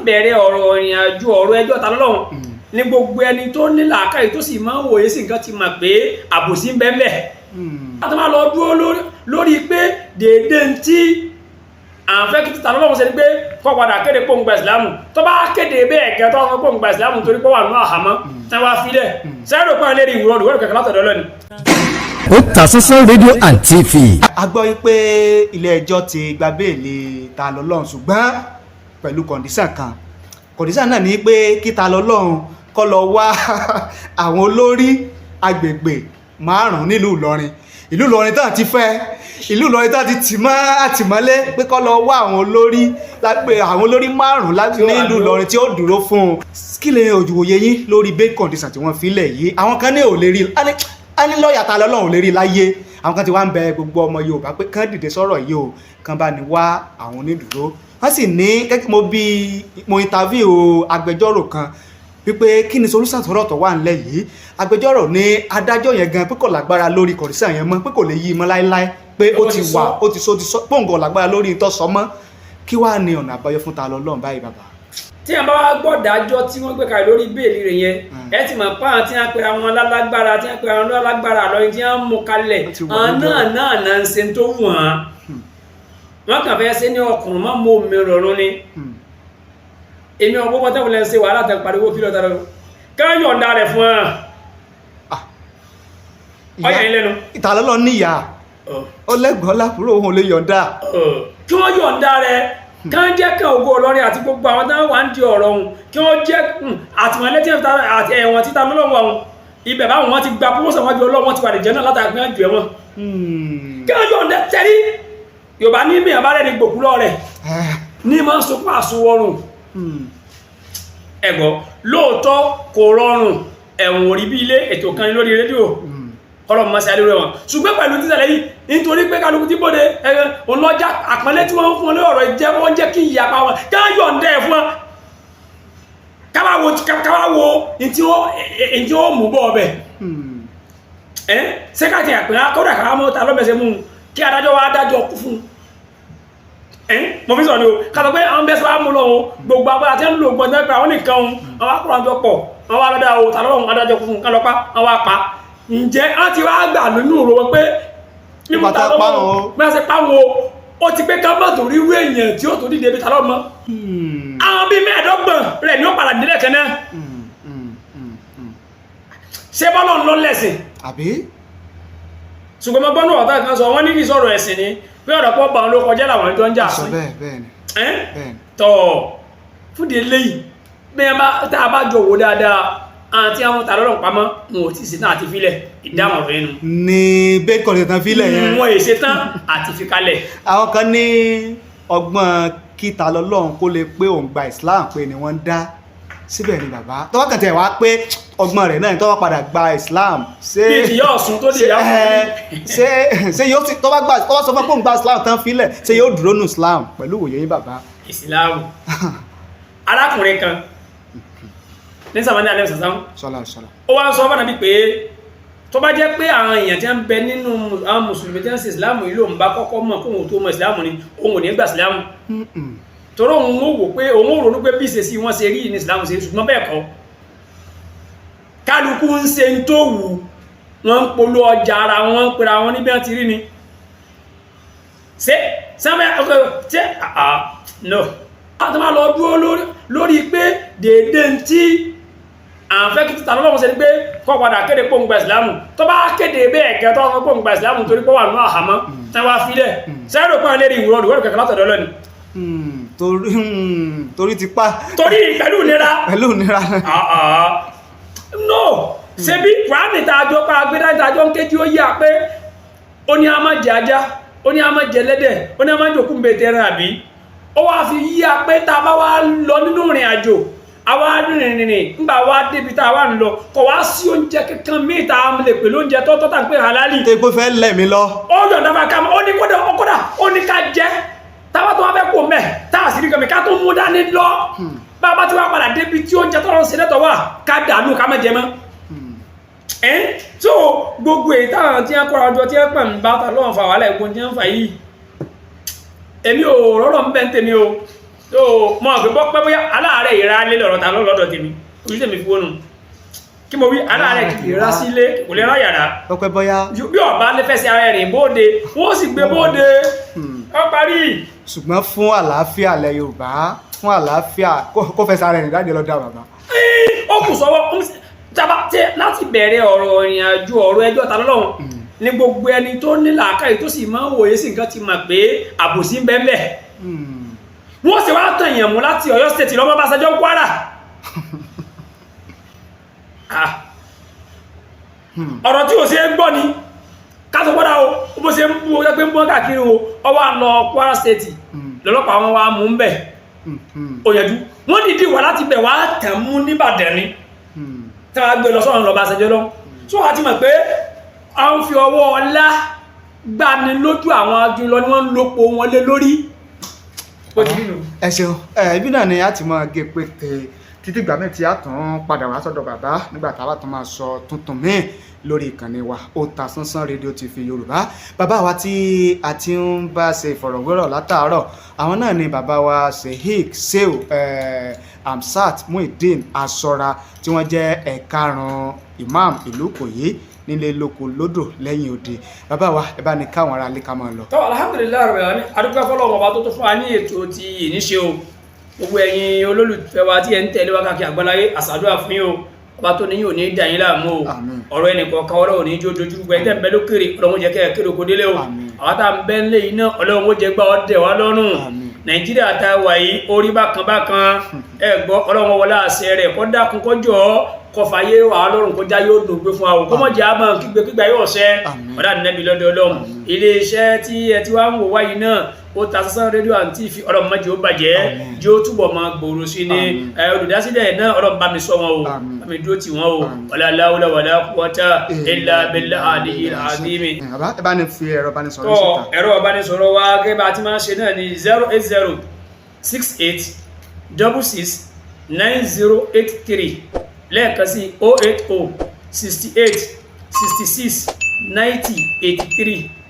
bẹ̀rẹ̀ ọ̀rọ̀ ìrìn àjò ọ̀rọ̀ ẹjọ́ ta lọ́lọ́run ní gbogbo ẹni tó ní làákàyè tó sì máa ń wòye sí nǹkan ti mọ̀ pé àbòsí ń bẹ́ẹ̀ bẹ́ẹ̀. láti máa lọ dúró lórí pé déédé tí à ń fẹ́ kí ta lọ́lọ́run ṣe ni pé kọ́ padà kéde pòǹgbà ìsìlámù tó bá kéde bẹ́ẹ̀ gẹ́ tó wọ́n pòǹgbà ìsìlámù torí pé wà nínú àhámọ́ tí wọ́n á filẹ̀ sẹ́rò pọ́n lérí ìwúrọ̀ kẹ̀kẹ́ látọ̀dọ̀ lọ́ni. Otasansan rédíò and TV. a gbọ́ wípé ilé ẹjọ́ ti gba béèlì Ta Ọlọhun ṣùgbọ́n pẹ̀lú kọ̀ǹdíṣàn kan kọ̀ǹdíṣàn náà ní pé kí Ta Ọlọhun kó lọ wá àwọn olórí agbègbè 5 nílùú Ìlọrin ìlú Ìlọrin tán ti fẹ́ ìlú Ìlọrin tán ti tì mọ́ àtìmọ́lé pé kó lọ wá àwọn olórí 5 láti nílùú Ìlọrin tí ó dúró fún un. kí lè òjòwòye yín lórí bail condition tí wọ́n fi lẹ̀ yìí àwọn kan ní ò lè rí a ní lọ́ọ̀yà Ta Ọlọhun ò lè rí láyé àwọn kan ti wá ń bẹ gbogbo ọmọ Yorùbá pé kán dìde sọ̀rọ̀ yìí o kán bá ní wá àwọn onídùúró wọ́n sì ní mo interview agbẹjọ́rò kan wípé kí ni solution tọ́rọ̀ tó wà ńlẹ̀ yìí agbẹjọ́rò ní adájọ́ yẹn gan pé kò lágbára lórí kọ̀dísàn yẹn mọ́ pé kò lè yí mọ́ láíláí pé ó ti wà ó ti sọ pòǹgọ̀ lágbára lórí ìtọ́sọ mọ́ kí wàá ní ọ̀nà àbáyọ fún Ta Ọlọhun báyìí bàbá. tí a bá wá gbọ́ dájọ́ tí wọ́n gbé kalẹ̀ lórí béèlì rẹ̀ yẹn ẹ ti mọ̀ pa àwọn tí wọ́n pe àwọn alágbára tí wọ́n pe àwọn alágbára lọ́yìn tí wọ́n mú kalẹ̀ àwọn náà ń ṣe tó wù wọ́n wọ́n kàn fẹ́ ṣe ní ọkùnrin má mú omi rọrùn ni èmi ọgbọ́n pọ́tẹ́ wọlé ń ṣe wàhálà tẹ̀ pariwo fílọ̀ tàbí ká yọ̀ǹda rẹ̀ fún ọyà ilẹ̀nu. Ta Ọlọhun níyà ó lẹ́gbọ́n lápúrò òun lè yọ̀ǹda. kí wọ́n yọ̀ǹda rẹ̀ ká jẹ́ kan ògo Ìlọrin àti gbogbo àwọn táwọn wà ń di ọ̀rọ̀ ọ̀hún kí wọ́n jẹ́ àtìmọ́lé tí ẹ̀wọ̀n títa lọ́wọ́ ọ̀hún ibẹ̀ báwọn wọn ti gba promotion wájú Ọlọ́run wọn ti wà lè jẹ́ náà látàgbé wọn jù ẹ̀wọ̀n. kí wọ́n yọ̀ǹda tẹ́rí Yorùbá ní mi àbárẹ́ ni gbòkúlọ̀ rẹ̀ ní máa ń sopọ̀ àsùnwọ̀rùn ẹ̀gbọ́ lóòótọ́ kò rọrùn ẹ̀wọ̀n orí bí ilé ètò kan lórí rédíò ọlọ́mọ máa ṣe alérò wọn ṣùgbọ́n pẹ̀lú títẹ̀lẹ̀ yìí nítorí pé kálukú tí bóde ọlọ́jà àpẹẹlẹ tí wọ́n ń fún ọ lórí ọ̀rọ̀ ìjẹ́ wọ́n jẹ́ kí ìyapa wọn ká yọ̀ǹda ẹ̀ fún wọn káwá wo ìtí ó mú bọ́ ọbẹ̀ ṣé ká ti àpẹẹrẹ kọ́dà káwá mọ́ ta lọ́bẹ̀ẹ́sẹ̀ mú kí adájọ́ wa dájọ́ kú fún mo fi sọ ni o kàtọ̀ pé àwọn bẹ́sẹ̀ wá mú lọ́wọ́ gbogbo agbára tí ń lò gbọ́n tẹ́pẹ́ àwọn nìkan àwọn akọ̀rọ̀jọ pọ̀ àwọn alọ́dá o Ta Ọlọhun adájọ́ kú fún kálọ́pá àwọn apá ǹjẹ́ á ti wá gbà nínú ìrò pé nígbà Ta Ọlọhun bí wọ́n ṣe páwọn ó ti pé kábọ̀tò rírú èèyàn tí ó tó dìde bí Ta Ọlọhun mọ́ àwọn bíi 25 rẹ̀ ni ó padà nílẹ̀ kan náà ṣé bọ́lọ̀ ń lọ lẹ́sìn àbí ṣùgbọ́n mo gbọ́nù ọ̀tá kan sọ wọ́n ní kí sọ̀rọ̀ ẹ̀sìn ni pé ọ̀rọ̀ pọ̀ bá wọn ló kọjá làwọn ẹjọ́ ń jà sí tọ̀ fúdí eléyìí bí ẹ bá tá a bá jọ wò dáadáa àti àwọn Ta Ọlọhun pamọ́ wọn ò tí ì ṣetán àti filẹ̀ ìdáhùn rẹ̀ nù. ní bẹ́ẹ̀ kọ́ ṣetán filẹ̀ yẹn. wọn ò ṣetán àti fi kalẹ̀. àwọn kan ní ọgbọ́n kí Ta Ọlọhun kó lè pé òun gba Islam pé ni wọ́n dá síbẹ̀ ni bàbá tọ́wọ́ kàn tẹ̀ wá pé ọgbọ́n rẹ̀ náà tọ́wọ́ padà gba Islam ṣé bí ti yóò sùn tó di ìyá ṣé yóò ti tọ́wọ́ sọ fún pé òun gba Islam tán filẹ̀ ṣé yóò dúró nù Islam pẹ̀lú òye yín bàbá. ìsìláàmù arákùnrin kan ní sàmánì alẹ́ sàsán ó wá ń sọ fún àbí pé tó bá jẹ́ pé àwọn èèyàn tí ń bẹ nínú àwọn mùsùlùmí tí ń ṣe ìsìláàmù yìí ló ń bá kọ́kọ́ mọ̀ kóhun tó mọ̀ ìsìláàmù ni òun ò ní gbà ìsìláàmù torí òun ó wò pé òun ó ronú pé bí ìṣesí wọn ṣe rí ní ìsìláàmù ṣe ṣùgbọ́n bẹ́ẹ̀ kọ́ kálukú ń ṣe ń tó wù wọ́n ń polo ọjà ara wọn ń pera wọn níbi wọn ti rí ni ṣé sábẹ́ ọkọ̀ ṣé no àti máa lọ dúró lórí pé déédé tí à ń fẹ́ kí Ta Ọlọhun ṣe ni pé kọ́ padà kéde pòǹgbà ìsìlámù tó bá kéde bẹ́ẹ̀ gẹ́ tó wọ́n pòǹgbà ìsìlámù torí pé wà nínú àhámọ́ tí wọ́n fi lẹ̀ sẹ́rò pọ́n lérí ìwúrọ̀ kẹ̀kẹ́ látọ̀dọ̀ lọ́ni. torí ti pa. torí pẹ̀lú ìnira. no ṣe bí Kùránì tààjọ pa agbẹ́dá ìtàjọ ń kéjì ó yá pé ó ní a máa jẹ ajá ó ní a máa jẹ ẹlẹ́dẹ̀ ó ní a máa jòkú mbẹ̀tẹ̀ ẹran àbí ó wá fi yí a pé tá a bá wá lọ nínú ìrìn àjò àwa rìnrìn nígbà wá débi tá a wà ń lọ kò wá sí oúnjẹ kankan míì tá a lè pè lóúnjẹ tó tá ń pè halali. tó ipò fẹ́ lẹ̀ mí lọ. ó yọ̀ǹda bá ká ó ní kódà ó ní ká jẹ táwa tó wá fẹ́ kó mẹ́ tá a sì rí gàmí ká tó mú dání lọ bá a bá ti wá padà débi tí oúnjẹ tó lọ́n sílẹ̀ tó wà ká dànù ká má jẹ mọ́. tó gbogbo èyí táwọn tí wọ́n kọ́ra ọjọ́ tí wọ́n pẹ̀ ń bá Ta Ọlọhun fà wàhálà ẹ̀gbọ́n tí wọ́n fà yìí èmi ò rọ́rọ̀ ń bẹ́ ń tèmi o so mọ̀ pé bọ́ pẹ́ bóyá aláàárẹ̀ ìra lé lọ́rọ̀ ta lọ́dọ̀ tèmi ojú tèmi fi wónú kí mo wí aláàárẹ̀ kì í ra sílé kò lè rá yàrá ọpẹ́ bóyá bí ọba lè fẹ́ sí ara ẹ̀rìn bóde wọ́n sì gbé bóde ọ parí. ṣùgbọ́n fún àlàáfíà ilẹ̀ Yorùbá fún àlàáfíà kó fẹ́ sáré rìn dáadé lọ́dọ̀ bàbá. ó kù sọ́wọ́ láti bẹ̀rẹ̀ ọ̀rọ̀ ìrìn àjò ọ̀rọ̀ ẹjọ́ ta lọ́lọ́run ní gbogbo ẹni tó ní làákàyè tó sì máa ń wòye sí nǹkan ti mọ̀ pé àbòsí ń bẹ́ẹ̀ wọ́n sì wá tàn èèyàn mú láti Ọ̀yọ́ state lọ́mọ bá ṣẹjọ́ Kwara ọ̀rọ̀ tí ò ṣe é gbọ́ ni káṣọ gbọ́dá o bó ṣe ń bú ọjọ́ pé ń bọ́ káàkiri o ọwọ́ lọ Kwara state lọ́lọ́pàá wọn wá mú ń bẹ̀ òyẹ̀dú wọ́n dìdí wà láti bẹ̀ wá tẹ̀ mú níbàdàn ni tí wọ́n gbé lọ sọ́run lọ́ba ṣẹjọ́ lọ tó wá ti mọ̀ pé a ń fi ọwọ́ ọlá gbani lójú àwọn ajúlọ ni wọ́n ń lópo wọn lé lórí. ẹ ṣeun ibi náà ni a ti máa gé pété títí ìgbà mẹ́tì a tún padà wá sọ́dọ̀ bàbá nígbà tá a bá tún máa sọ tuntun míì lórí ìkànnì wa Otasansan rédíò TV Yorùbá. Bàbá wa tí a ti ń bá ṣe ìfọ̀rọ̀wérọ̀ látàárọ̀ àwọn náà ni bàbá wa Sheikh Hamzat MUHIDEEN Asora tí wọ́n jẹ́ ẹ̀karùn-ún imam ìlú Ìkòyí nílé lóko lódò lẹ́yìn òde. Bàbá wa ẹ bá ní káwọn ará lè ká máa lọ. tó alhamdulilayi rabbil alamin adúgbò fọlọ́wọ́n ọba tó tó fún wa ní ètò ti ìníṣe o gbogbo ẹ̀yin olólùfẹ́ wa tí ẹ ń tẹ̀lé wa káàkiri àgbáláyé àsàdúrà fún yín o ọba tó ní yín ò ní dà yín láàmú o ọ̀rọ̀ ẹnìkan kan ọlọ́run ní jó dojú gbẹ tẹ́ ń bẹ lókèrè ọlọ́run jẹ́ kẹ́ kéré oko délé o àwọn tá à ń bẹ ń lé yìí náà ọlọ́run ó jẹ́ gbá ọdẹ wa lọ́rùn Nàìjíríà tá a wà yìí orí bákan bákan ẹ gbọ́ ọlọ́run wọlé àṣẹ rẹ̀ kó dákun kó jọ̀ọ́ kọfàyé wà lọ́rùn kó já yóò dùn gbé fún àwọn kọmọ̀jẹ́ àmọ́ kígbà yóò ṣẹ́ ọ̀dá nẹ́bí lọ́dọ̀ Ọlọ́run iléeṣẹ́ tí ẹ ti wá ń wò wáyìí náà Otasansan rédíò and TV ọlọ́run má jẹ́ ó bàjẹ́ jẹ́ ó túbọ̀ máa gbòòrò sí ní olùdásílẹ̀ náà ọlọ́run bá mi sọ wọn o bá mi dúró tì wọ́n o wala hawla wala quwwata illa billahi aliyyil azim. ẹ bá ní fi ẹ̀rọ ìbánisọ̀rọ̀ síta. ẹ̀rọ ìbánisọ̀rọ̀ wa gẹ́gẹ́ bá ti máa ń ṣe náà ní 08068669083 lẹ́ẹ̀kan sí 08068669083